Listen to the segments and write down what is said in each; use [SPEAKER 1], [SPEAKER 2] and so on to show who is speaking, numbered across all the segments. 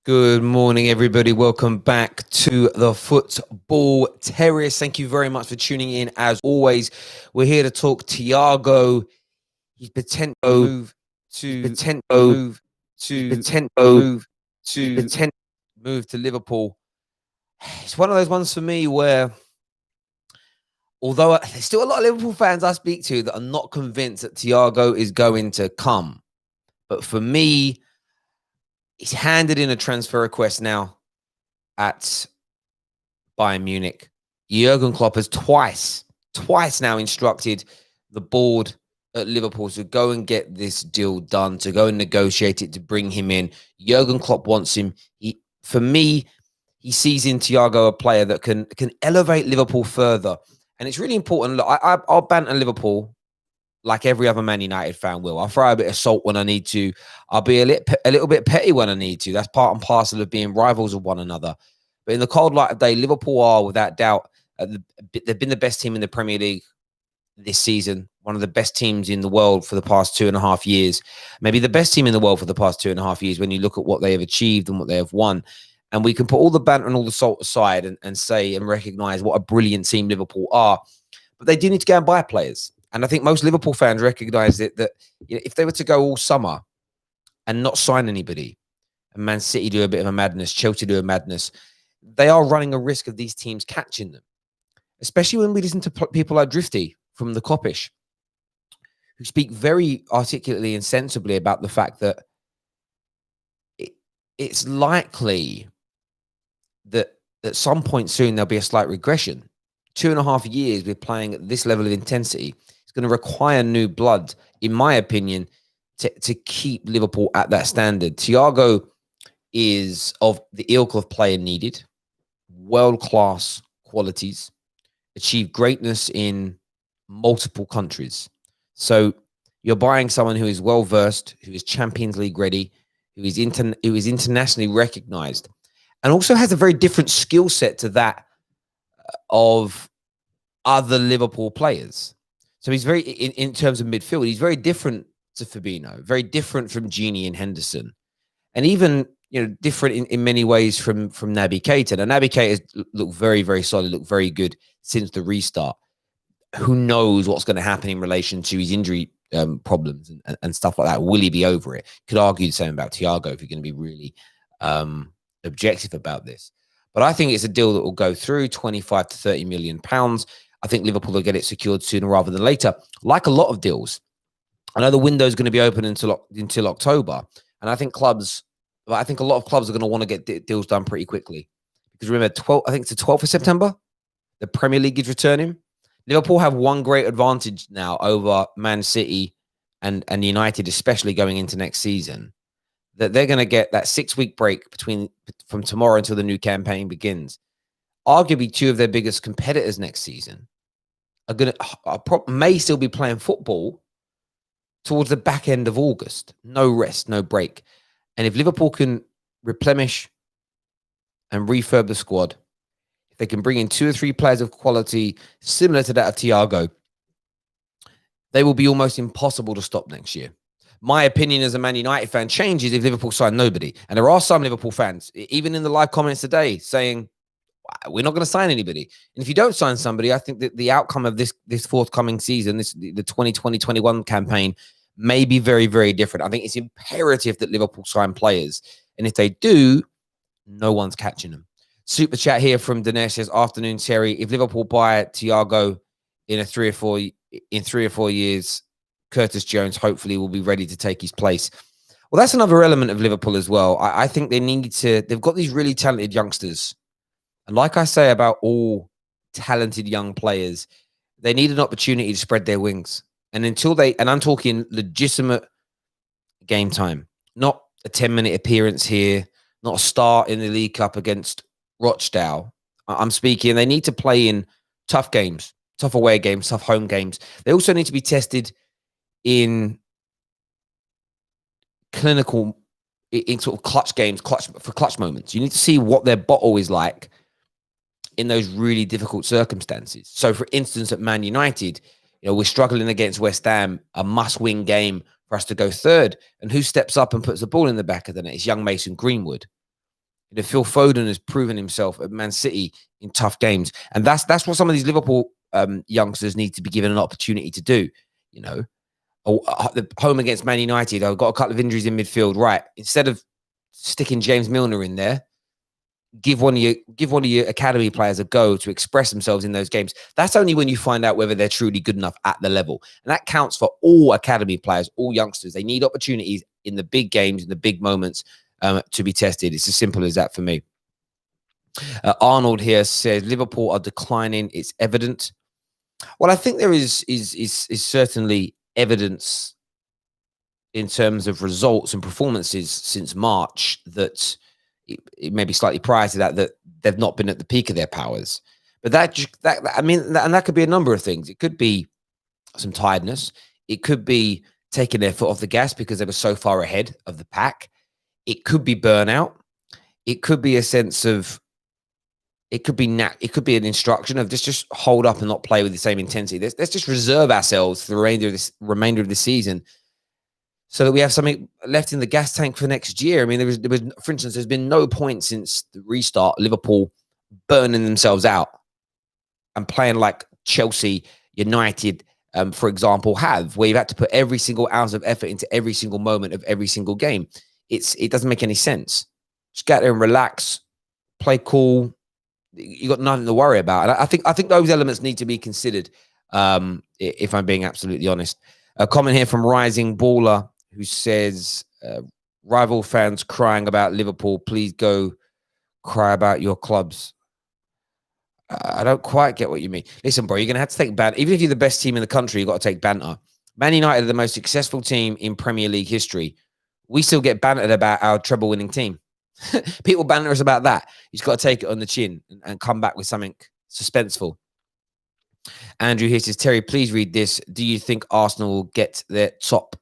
[SPEAKER 1] Good morning, everybody. Welcome back to the Football Terrace. Thank you very much for tuning in. As always, we're here to talk Thiago. He's potential move to potential move to potential move to potential move to Liverpool. It's one of those ones for me where, although there's still a lot of Liverpool fans I speak to that are not convinced that Thiago is going to come, but for me, he's handed in a transfer request now at Bayern Munich. Jurgen Klopp has twice now instructed the board at Liverpool to go and get this deal done, to go and negotiate it, to bring him in. Jurgen Klopp wants him. For me, he sees in Thiago a player that can elevate Liverpool further. And it's really important. Look, I'll banter Liverpool like every other Man United fan will. I'll throw a bit of salt when I need to. I'll be a little bit petty when I need to. That's part and parcel of being rivals of one another. But in the cold light of day, Liverpool are, without doubt, they've been the best team in the Premier League this season, one of the best teams in the world for the past 2.5 years, maybe the best team in the world for the past 2.5 years when you look at what they have achieved and what they have won. And we can put all the banter and all the salt aside and say and recognise what a brilliant team Liverpool are. But they do need to go and buy players. And I think most Liverpool fans recognise it, that if they were to go all summer and not sign anybody, and Man City do a bit of a madness, Chelsea do a madness, they are running a risk of these teams catching them, especially when we listen to people like Drifty from the Coppish, who speak very articulately and sensibly about the fact that it's likely that at some point soon there'll be a slight regression. 2.5 years we're playing at this level of intensity. It's going to require new blood, in my opinion, to keep Liverpool at that standard. Thiago is of the ilk of player needed, world-class qualities, achieved greatness in multiple countries. So you're buying someone who is well-versed, who is Champions League ready, who is internationally recognized, and also has a very different skill set to that of other Liverpool players. So he's very, in terms of midfield, he's very different to Fabinho, very different from Gini and Henderson, and even different in many ways from Naby Keita. Now, Naby Keita has looked very, very solid, looked very good since the restart. Who knows what's going to happen in relation to his injury problems and stuff like that? Will he be over it? Could argue the same about Thiago if you're going to be really objective about this. But I think it's a deal that will go through, 25 to 30 million pounds. I think Liverpool will get it secured sooner rather than later. Like a lot of deals, I know the window is going to be open until October, and I think a lot of clubs are going to want to get deals done pretty quickly. Because remember, I think it's the 12th of September, the Premier League is returning. Liverpool have one great advantage now over Man City and United, especially going into next season, that they're going to get that 6-week break from tomorrow until the new campaign begins. Arguably, two of their biggest competitors next season may still be playing football towards the back end of August. No rest, no break. And if Liverpool can replenish and refurb the squad, if they can bring in 2 or 3 players of quality similar to that of Thiago, they will be almost impossible to stop next year. My opinion as a Man United fan changes if Liverpool sign nobody. And there are some Liverpool fans, even in the live comments today, saying, we're not going to sign anybody. And if you don't sign somebody, I think that the outcome of this forthcoming season, the 2020-21 campaign, may be very, very different. I think it's imperative that Liverpool sign players. And if they do, no one's catching them. Super chat here from Dinesh says, afternoon, Terry. If Liverpool buy Thiago in 3 or 4 years, Curtis Jones hopefully will be ready to take his place. Well, that's another element of Liverpool as well. I think they've got these really talented youngsters. And like I say about all talented young players, they need an opportunity to spread their wings. And and I'm talking legitimate game time, not a 10-minute appearance here, not a start in the League Cup against Rochdale. I'm speaking, they need to play in tough games, tough away games, tough home games. They also need to be tested in clinical, in sort of clutch games, clutch moments. You need to see what their bottle is like in those really difficult circumstances. So, for instance, at Man United, we're struggling against West Ham, a must-win game for us to go third. And who steps up and puts the ball in the back of the net? It's young Mason Greenwood. Phil Foden has proven himself at Man City in tough games, and that's what some of these Liverpool youngsters need to be given an opportunity to do. The home against Man United, I've got a couple of injuries in midfield. Right, instead of sticking James Milner in there, give one of your academy players a go to express themselves in those games. That's only when you find out whether they're truly good enough at the level, and that counts for all academy players, all youngsters. They need opportunities in the big games, in the big moments, to be tested. It's as simple as that for me. Arnold here says Liverpool are declining. It's evident. Well, I think there is certainly evidence in terms of results and performances since March that it may be slightly prior to that they've not been at the peak of their powers. But that could be a number of things. It could be some tiredness. It could be taking their foot off the gas because they were so far ahead of the pack. It could be burnout. It could be a sense of, it could be an instruction of just hold up and not play with the same intensity. Let's just reserve ourselves for the remainder of the season, so that we have something left in the gas tank for next year. I mean, there was, for instance, there's been no point since the restart, Liverpool burning themselves out and playing like Chelsea, United, for example, where you've had to put every single ounce of effort into every single moment of every single game. It doesn't make any sense. Just get there and relax, play cool. You got nothing to worry about. And I think those elements need to be considered. If I'm being absolutely honest. A comment here from Rising Baller, who says, rival fans crying about Liverpool, please go cry about your clubs. I don't quite get what you mean. Listen, bro, you're going to have to take banter. Even if you're the best team in the country, you've got to take banter. Man United are the most successful team in Premier League history. We still get bantered about our treble-winning team. People banter us about that. You've got to take it on the chin and come back with something suspenseful. Andrew here says, Terry, please read this. Do you think Arsenal will get to the top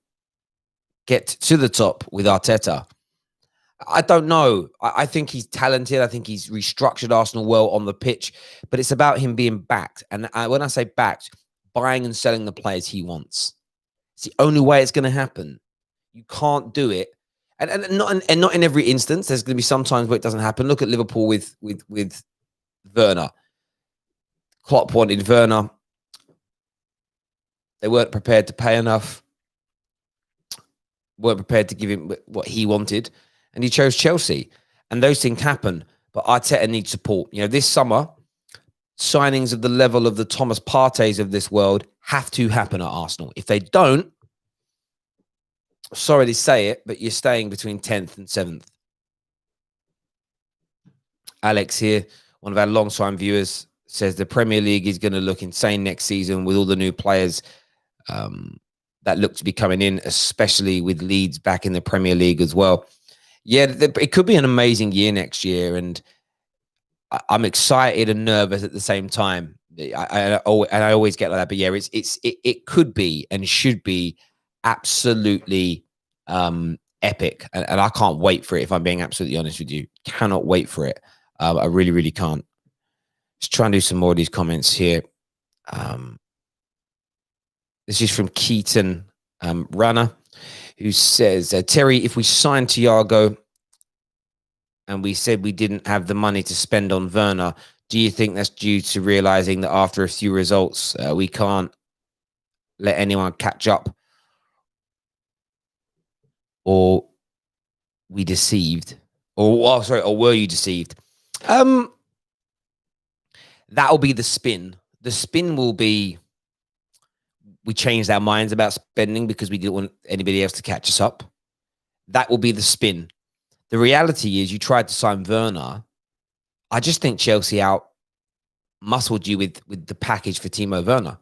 [SPEAKER 1] with Arteta? I don't know. I think he's talented. I think he's restructured Arsenal well on the pitch, but it's about him being backed. And when I say backed, buying and selling the players he wants. It's the only way it's going to happen. You can't do it. And not in every instance. There's going to be some times where it doesn't happen. Look at Liverpool with Werner. Klopp wanted Werner. They weren't prepared to pay enough. Weren't prepared to give him what he wanted. And he chose Chelsea. And those things happen. But Arteta needs support. This summer, signings of the level of the Thomas Partey's of this world have to happen at Arsenal. If they don't, sorry to say it, but you're staying between 10th and 7th. Alex here, one of our long-time viewers, says the Premier League is going to look insane next season with all the new players that look to be coming in, especially with Leeds back in the Premier League as well. Yeah, it could be an amazing year next year, and I'm excited and nervous at the same time. I always get like that, but yeah, it could be and should be absolutely epic, and I can't wait for it. If I'm being absolutely honest with you, cannot wait for it. I really, really can't. Let's try and do some more of these comments here. This is from Keaton Rana, who says, Terry, if we signed Thiago and we said we didn't have the money to spend on Werner, do you think that's due to realizing that after a few results, we can't let anyone catch up? Or we deceived? Or were you deceived? That'll be the spin. The spin will be we changed our minds about spending because we didn't want anybody else to catch us up. That will be the spin. The reality is you tried to sign Werner. I just think Chelsea out muscled you with the package for Timo Werner.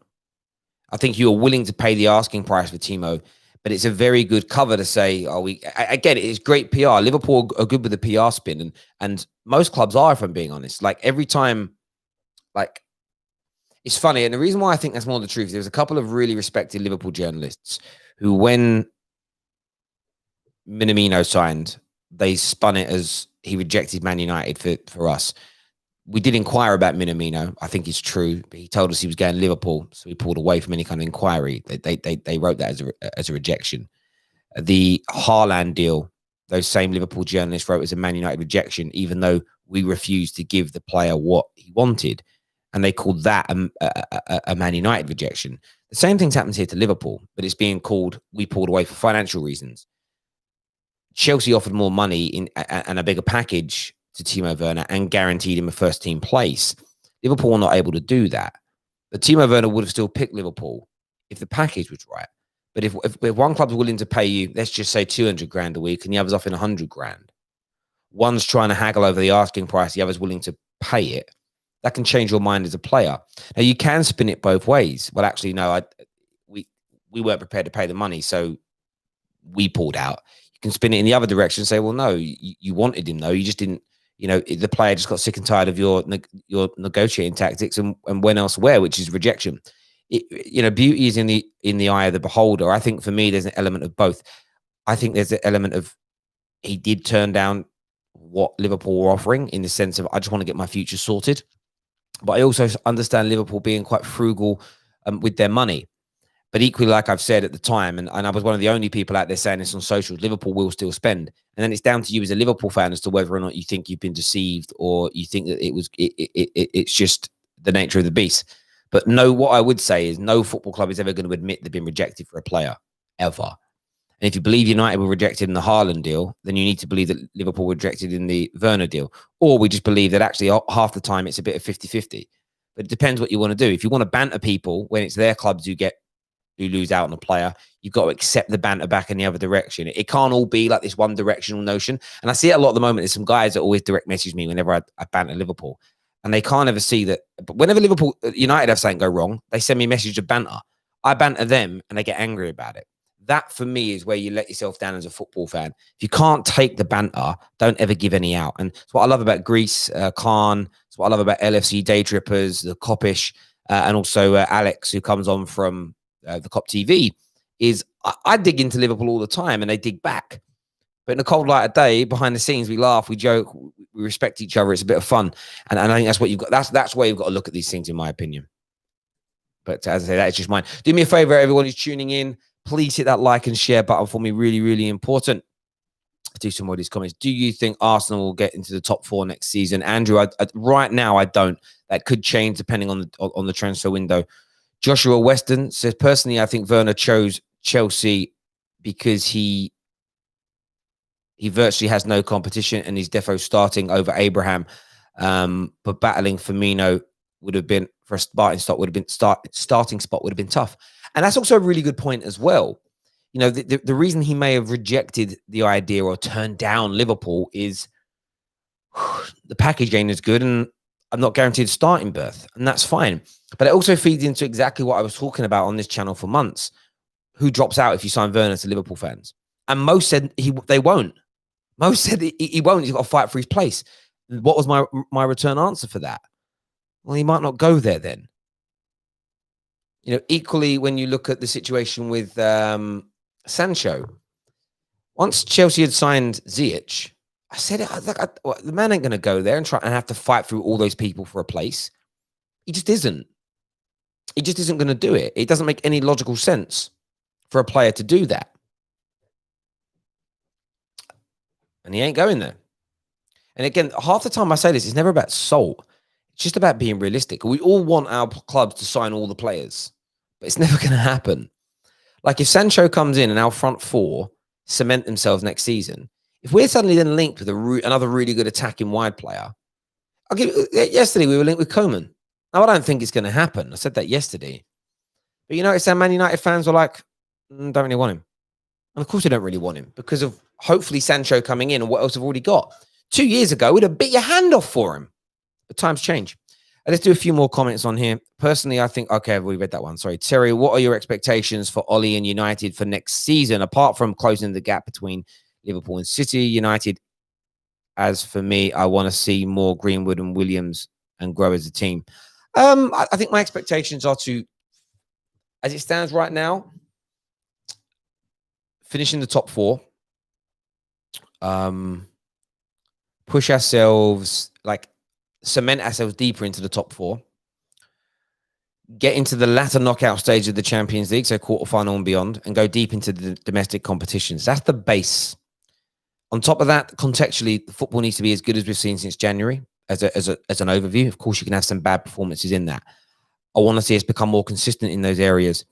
[SPEAKER 1] I think you were willing to pay the asking price for Timo, but it's a very good cover to say, I get it. It's great PR. Liverpool are good with the PR spin, and most clubs are, if I'm being honest. Like every time, it's funny. And the reason why I think that's more the truth, there's a couple of really respected Liverpool journalists who, when Minamino signed, they spun it as he rejected Man United for us. We did inquire about Minamino. I think it's true. But he told us he was going to Liverpool, so we pulled away from any kind of inquiry. They wrote that as a rejection. The Haaland deal those same Liverpool journalists wrote as a Man United rejection, even though we refused to give the player what he wanted. And they called that a Man United rejection. The same thing's happened here to Liverpool, but it's being called, we pulled away for financial reasons. Chelsea offered more money and a bigger package to Timo Werner and guaranteed him a first team place. Liverpool were not able to do that. But Timo Werner would have still picked Liverpool if the package was right. But if one club's willing to pay you, let's just say 200 grand a week, and the other's offering 100 grand, one's trying to haggle over the asking price, the other's willing to pay it, that can change your mind as a player. Now, you can spin it both ways. Well, actually, no, we weren't prepared to pay the money, so we pulled out. You can spin it in the other direction and say, well, no, you wanted him, though. You just didn't, the player just got sick and tired of your negotiating tactics and went elsewhere, which is rejection. Beauty is in the eye of the beholder. I think for me, there's an element of both. I think there's an element of he did turn down what Liverpool were offering in the sense of, I just want to get my future sorted. But I also understand Liverpool being quite frugal with their money. But equally, like I've said at the time, and I was one of the only people out there saying this on socials, Liverpool will still spend. And then it's down to you as a Liverpool fan as to whether or not you think you've been deceived or you think that it's just the nature of the beast. But no, what I would say is no football club is ever going to admit they've been rejected for a player, ever. And if you believe United were rejected in the Haaland deal, then you need to believe that Liverpool were rejected in the Werner deal. Or we just believe that actually half the time it's a bit of 50-50. But it depends what you want to do. If you want to banter people when it's their clubs who lose out on a player, you've got to accept the banter back in the other direction. It can't all be like this one directional notion. And I see it a lot at the moment. There's some guys that always direct message me whenever I banter Liverpool. And they can't ever see that. But whenever Liverpool United have something go wrong, they send me a message of banter. I banter them and they get angry about it. That for me is where you let yourself down as a football fan. If you can't take the banter, don't ever give any out. And it's what I love about Greece, Khan. It's what I love about LFC Day Trippers, the Copish, and also Alex, who comes on from the Cop TV, is I dig into Liverpool all the time and they dig back. But in the cold light of day, behind the scenes, we laugh, we joke, we respect each other. It's a bit of fun. And I think that's what you've got. That's where you've got to look at these things, in my opinion. But as I say, that's just mine. Do me a favor, everyone who's tuning in. Please hit that like and share button for me. Really, really important. I'll do some more of these comments. Do you think Arsenal will get into the top 4 next season? Andrew, right now, I don't. That could change depending on the transfer window. Joshua Weston says, personally, I think Werner chose Chelsea because he virtually has no competition and he's defo starting over Abraham. But battling Firmino would have been, for a starting spot, would have been tough. And that's also a really good point as well. The reason he may have rejected the idea or turned down Liverpool is the package gain is good and I'm not guaranteed a starting berth, and that's fine. But it also feeds into exactly what I was talking about on this channel for months. Who drops out if you sign Werner to Liverpool fans? And most said they won't. Most said he won't. He's got to fight for his place. What was my return answer for that? Well, he might not go there then. Equally, when you look at the situation with Sancho, once Chelsea had signed Ziyech, I said, the man ain't going to go there and try and have to fight through all those people for a place. He just isn't. He just isn't going to do it. It doesn't make any logical sense for a player to do that. And he ain't going there. And again, half the time I say this, it's never about salt. It's just about being realistic. We all want our clubs to sign all the players, but it's never going to happen. Like if Sancho comes in and our front 4 cement themselves next season, if we're suddenly then linked with another really good attacking wide player, yesterday we were linked with Coman. Now, I don't think it's going to happen. I said that yesterday. But it's our Man United fans were like, don't really want him. And of course they don't really want him because of hopefully Sancho coming in and what else have already got. 2 years ago, we'd have bit your hand off for him. But times change. Let's do a few more comments on here. Personally, I think, okay, we read that one. Sorry. Terry, what are your expectations for Ollie and United for next season, apart from closing the gap between Liverpool and City? United, as for me, I want to see more Greenwood and Williams and grow as a team. I think my expectations are to, as it stands right now, finishing the top 4, push ourselves, cement ourselves deeper into the top 4, get into the latter knockout stage of the Champions League, so quarterfinal and beyond, and go deep into the domestic competitions. That's the base. On top of that, contextually, the football needs to be as good as we've seen since January as an overview. Of course, you can have some bad performances in that. I want to see us become more consistent in those areas.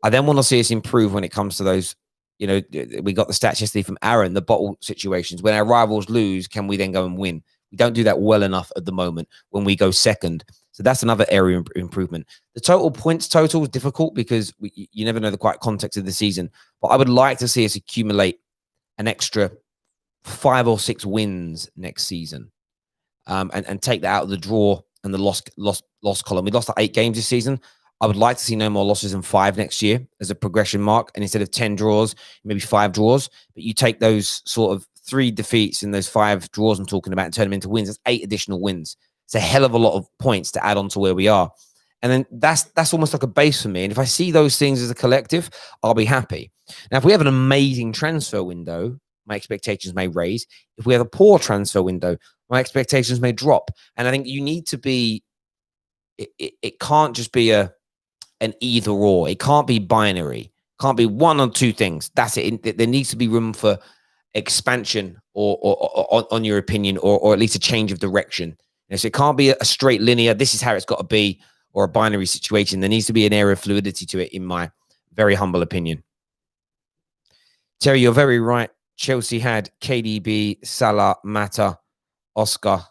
[SPEAKER 1] I then want to see us improve when it comes to those. We got the stats yesterday from Aaron, the bottle situations. When our rivals lose, can we then go and win? We don't do that well enough at the moment when we go second. So that's another area of improvement. The total points total is difficult because you never know the quite context of the season. But I would like to see us accumulate an extra 5 or 6 wins next season, and take that out of the draw and the loss column. We lost 8 games this season. I would like to see no more losses than 5 next year as a progression mark. And instead of 10 draws, maybe 5 draws. But you take those sort of 3 defeats and those 5 draws I'm talking about and turn them into wins. That's 8 additional wins. It's a hell of a lot of points to add on to where we are. And then that's almost like a base for me. And if I see those things as a collective, I'll be happy. Now, if we have an amazing transfer window, my expectations may raise. If we have a poor transfer window, my expectations may drop. And I think you need to be, it can't just be an either or. It can't be binary. It can't be one or two things. That's it. There needs to be room for expansion or on your opinion, or at least a change of direction. So it can't be a straight linear, this is how it's got to be, or a binary situation. There needs to be an area of fluidity to it, in my very humble opinion. Terry, you're very right. Chelsea had KDB, Salah, Mata, Oscar,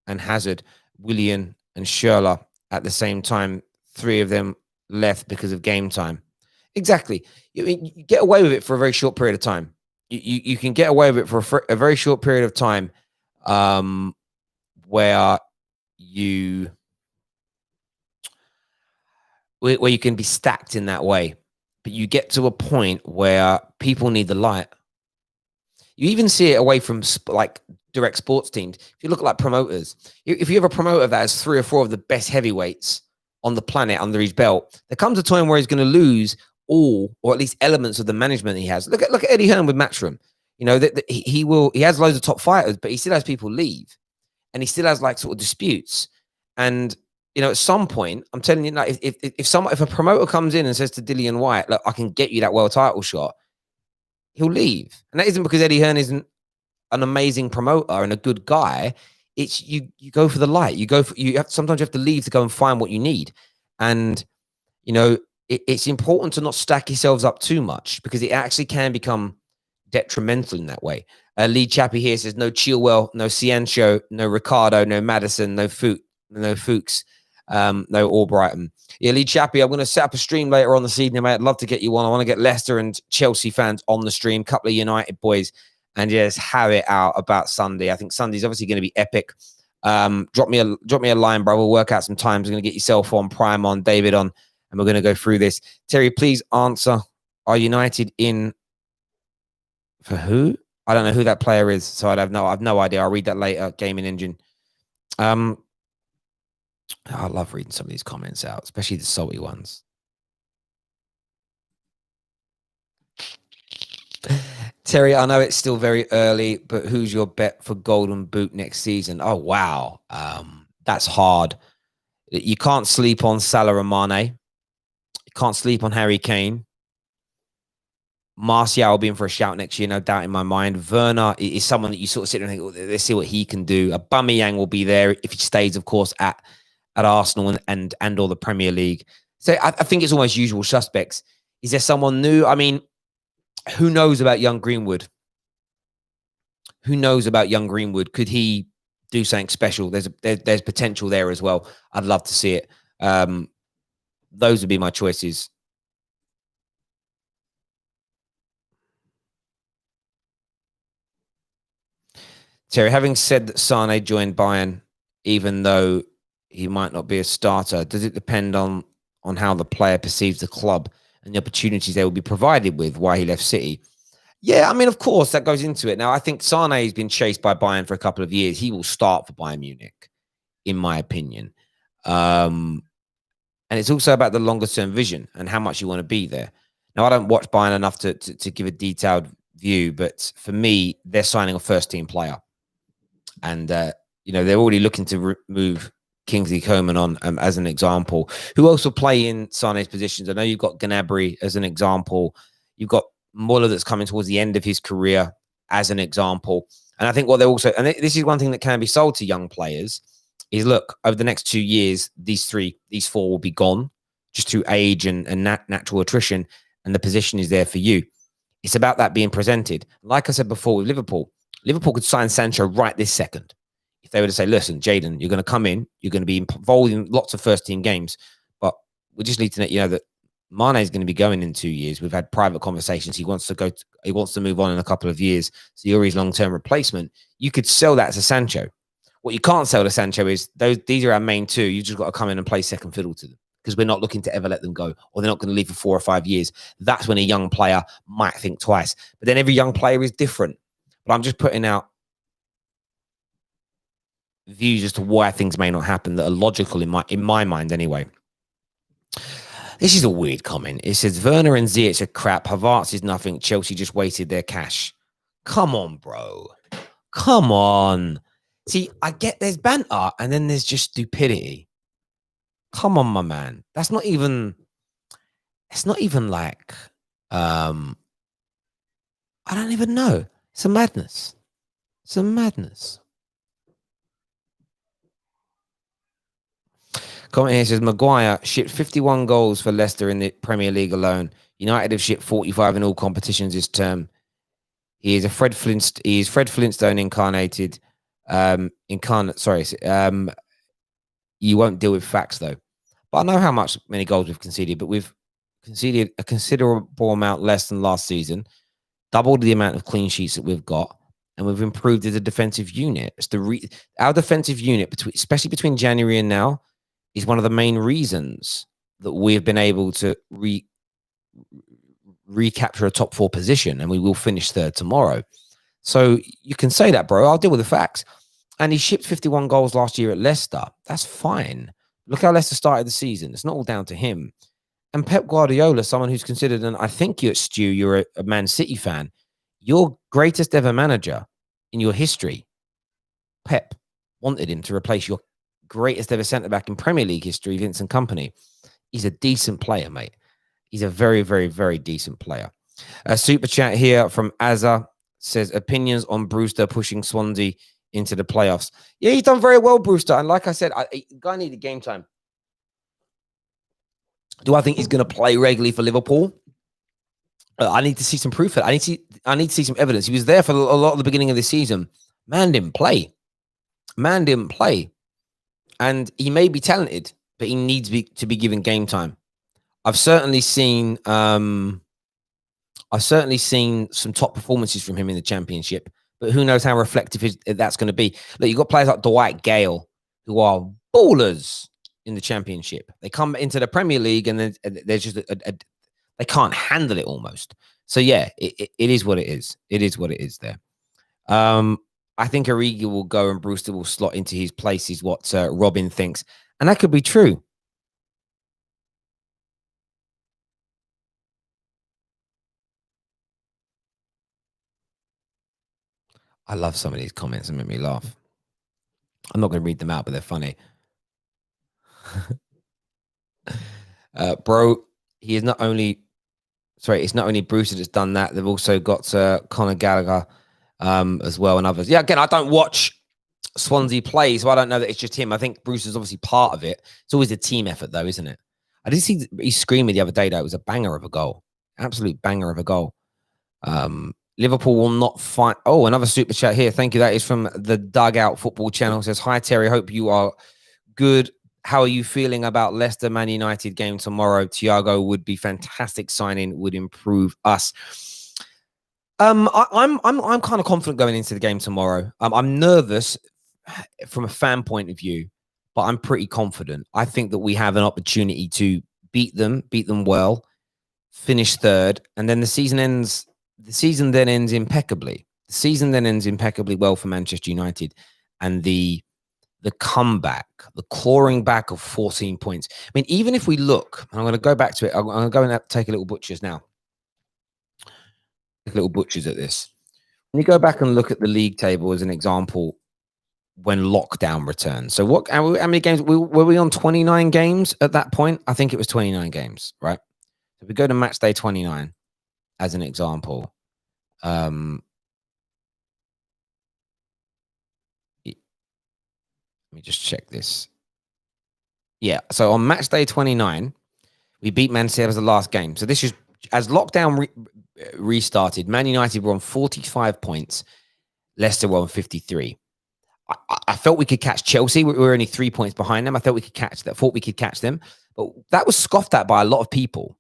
[SPEAKER 1] and Hazard, Willian, and Schürrle at the same time. 3 of them left because of game time. Exactly. You get away with it for a very short period of time. You can get away with it for a very short period of time, where you can be stacked in that way. But you get to a point where people need the light. You even see it away from like direct sports teams. If you look at like promoters, if you have a promoter that has 3 or 4 of the best heavyweights on the planet under his belt, there comes a time where he's going to lose all, or at least elements of the management he has. Look at Eddie Hearn with Matchroom. He has loads of top fighters, but he still has people leave, and he still has like sort of disputes. And at some point, I'm telling you, like, if a promoter comes in and says to Dillian Whyte, "Look, I can get you that world title shot," he'll leave. And that isn't because Eddie Hearn isn't an amazing promoter and a good guy. It's you go for the light. Sometimes you have to leave to go and find what you need. And it's important to not stack yourselves up too much, because it actually can become detrimental in that way. Lee Chappie here says no Chilwell, no Ciancio, no Ricardo, no Madison, no Fuchs, no Albrighton. Yeah, Lee Chappie, I'm going to set up a stream later on this evening, mate. I'd love to get you on. I want to get Leicester and Chelsea fans on the stream, couple of United boys, and just have it out about Sunday. I think Sunday's obviously going to be epic. Drop me a line, bro. We'll work out some times. We're going to get yourself on, Prime on, David on, and we're going to go through this. Terry, please answer. Are United in for who? I don't know who that player is, so I've no idea. I'll read that later. Gaming Engine. I love reading some of these comments out, especially the salty ones. Terry, I know it's still very early, but who's your bet for Golden Boot next season? Oh, wow. That's hard. You can't sleep on Salah and Mane. You can't sleep on Harry Kane. Martial will be in for a shout next year, no doubt in my mind. Werner is someone that you sort of sit there and think, let's see what he can do. Aubameyang will be there if he stays, of course, at Arsenal and or the Premier League. So I think it's almost usual suspects. Is there someone new? I mean, who knows about young Greenwood? Who knows about young Greenwood? Could he do something special? There's potential there as well. I'd love to see it. Those would be my choices. Terry, having said that Sane joined Bayern, even though he might not be a starter, does it depend on how the player perceives the club and the opportunities they will be provided with, why he left City? Yeah, I mean, of course, that goes into it. Now, I think Sane has been chased by Bayern for a couple of years. He will start for Bayern Munich, in my opinion. And it's also about the longer-term vision and how much you want to be there. Now, I don't watch Bayern enough to give a detailed view, but for me, they're signing a first-team player. And, they're already looking to move Kingsley Coman on as an example. Who else will play in Sane's positions? I know you've got Gnabry as an example. You've got Muller that's coming towards the end of his career. as an example. And I think what they're also, and this is one thing that can be sold to young players, is look, over the next 2 years, these four will be gone just through age and natural attrition, and the position is there for you. It's about that being presented. Like I said before with Liverpool could sign Sancho right this second. If they were to say, listen, Jadon, you're going to come in, you're going to be involved in lots of first team games, but we just need to let you know that Mane is going to be going in 2 years. We've had private conversations. He wants to move on in a couple of years. So you're his long-term replacement. You could sell that to Sancho. What you can't sell to Sancho is these are our main two. You just got to come in and play second fiddle to them, because we're not looking to ever let them go, or they're not going to leave for 4 or 5 years. That's when a young player might think twice. But then every young player is different. But I'm just putting out views as to why things may not happen that are logical in my mind anyway. This is a weird comment. It says, Werner and Ziyech are crap. Havertz is nothing. Chelsea just wasted their cash. Come on, bro. Come on. See, I get there's banter and then there's just stupidity. Come on, my man. It's not even like, I don't even know. It's a madness. It's a madness. Comment here says, Maguire shipped 51 goals for Leicester in the Premier League alone. United have shipped 45 in all competitions this term. He is Fred Flintstone incarnated. You won't deal with facts though. But I know how many goals we've conceded, but we've conceded a considerable amount less than last season, doubled the amount of clean sheets that we've got, and we've improved as a defensive unit. Our defensive unit, especially between January and now, is one of the main reasons that we've been able to recapture a top 4 position, and we will finish third tomorrow. So you can say that, bro. I'll deal with the facts. And he shipped 51 goals last year at Leicester. That's fine. Look how Leicester started the season. It's not all down to him. And Pep Guardiola, someone who's considered, and I think you're a Man City fan, your greatest ever manager in your history, Pep wanted him to replace your greatest ever centre-back in Premier League history, Vincent Kompany. He's a decent player, mate. He's a very, very, very decent player. A super chat here from Azza says, opinions on Brewster pushing Swansea into the playoffs. Yeah, he's done very well, Brewster. And like I said, guy needed game time. Do I think he's going to play regularly for Liverpool? I need to see some proof of it. I need to see some evidence. He was there for a lot of the beginning of the season. Man didn't play. And he may be talented, but he needs to be given game time. I've certainly seen some top performances from him in the Championship, but who knows how reflective that's going to be. Look, you've got players like Dwight Gale who are ballers in the Championship. They come into the Premier League and then there's just they can't handle it almost. So yeah, it is what it is. It is what it is there. I think Origi will go and Brewster will slot into his place, is what Robin thinks. And that could be true. I love some of these comments that make me laugh. I'm not going to read them out, but they're funny. Bro, he is not only... Sorry, it's not only Brewster that's done that. They've also got Conor Gallagher as well, and others. Yeah, again, I don't watch Swansea play, so I don't know that it's just him. I think Brewster's obviously part of it. It's always a team effort, though, isn't it? I did see he screaming the other day, though. It was a banger of a goal. Absolute banger of a goal. Liverpool will not fight. Oh, another super chat here. Thank you. That is from the Dugout Football Channel. It says, hi, Terry. Hope you are good. How are you feeling about Leicester Man United game tomorrow? Thiago would be fantastic signing, would improve us. I'm kind of confident going into the game tomorrow. I'm nervous from a fan point of view, but I'm pretty confident. I think that we have an opportunity to beat them well, finish third, and then the season then ends impeccably. The season then ends impeccably well for Manchester United, and the comeback, the clawing back of 14 points. I mean, even if we look, and I'm going to go back to it, I'm going to go and take a little butchers now. Little butchers at this. When you go back and look at the league table as an example, when lockdown returned. So how many games were we on? 29 games at that point? I think it was 29 games, right? If we go to match day 29 as an example, me just check this. Yeah, so on match day 29, we beat Man City as the last game. So this is as lockdown restarted. Man United were on 45 points. Leicester were on 53. I felt we could catch Chelsea. We were only 3 points behind them. I thought we could catch that. Thought we could catch them, but that was scoffed at by a lot of people.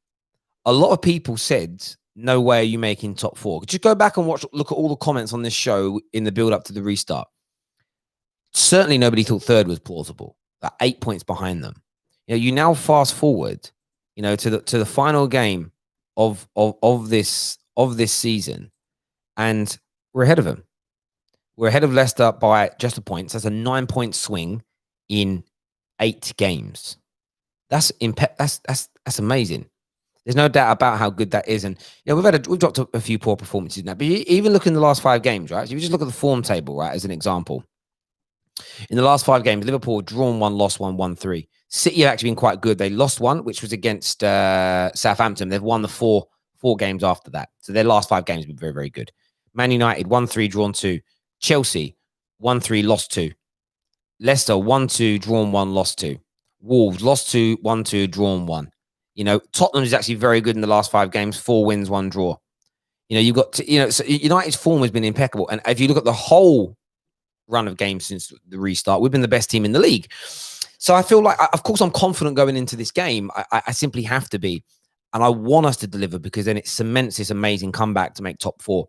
[SPEAKER 1] A lot of people said, "No way are you making top four." Just go back and look at all the comments on this show in the build-up to the restart. Certainly, nobody thought third was plausible. 8 points behind them. You now fast forward, to the final game of this season, and we're ahead of them. We're ahead of Leicester by just a point. So that's a 9-point swing in 8 games. That's amazing. There's no doubt about how good that is. And we've dropped a few poor performances now. But even look in the last 5 games, right? So you just look at the form table, right, as an example. In the last 5 games, Liverpool drawn 1, lost 1, won 3. City have actually been quite good. They lost 1, which was against Southampton. They've won the four games after that. So their last 5 games have been very, very good. Man United 1-3, drawn 2. Chelsea 1-3, lost 2. Leicester 1-2, drawn 1, lost 2. Wolves lost 2, 1-2, drawn 1. Tottenham is actually very good in the last 5 games. 4 wins, 1 draw. You've got so United's form has been impeccable. And if you look at the whole run of games since the restart, we've been the best team in the league. So I feel like, of course, I'm confident going into this game. I simply have to be. And I want us to deliver, because then it cements this amazing comeback to make top 4.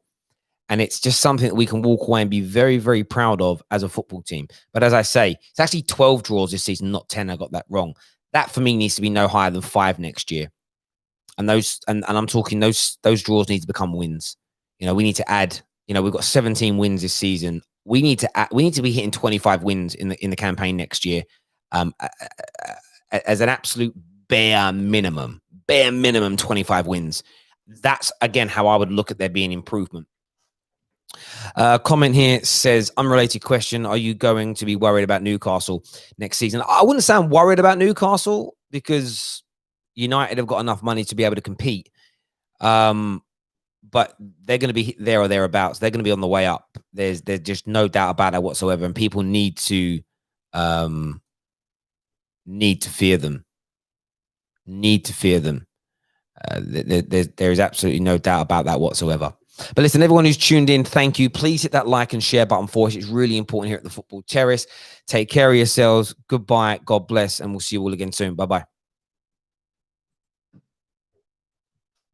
[SPEAKER 1] And it's just something that we can walk away and be very, very proud of as a football team. But as I say, it's actually 12 draws this season, not 10. I got that wrong. That for me needs to be no higher than 5 next year. And I'm talking those draws need to become wins. We need to add, we've got 17 wins this season. We need to be hitting 25 wins in the campaign next year, as an absolute bare minimum 25 wins. That's again how I would look at there being improvement. Comment here says, unrelated question, are you going to be worried about Newcastle next season? I wouldn't say I'm worried about Newcastle, because United have got enough money to be able to compete. But they're going to be there or thereabouts. They're going to be on the way up. There's just no doubt about that whatsoever. And people need to fear them. There is absolutely no doubt about that whatsoever. But listen, everyone who's tuned in, thank you. Please hit that like and share button for us. It's really important here at the Football Terrace. Take care of yourselves. Goodbye. God bless. And we'll see you all again soon. Bye-bye.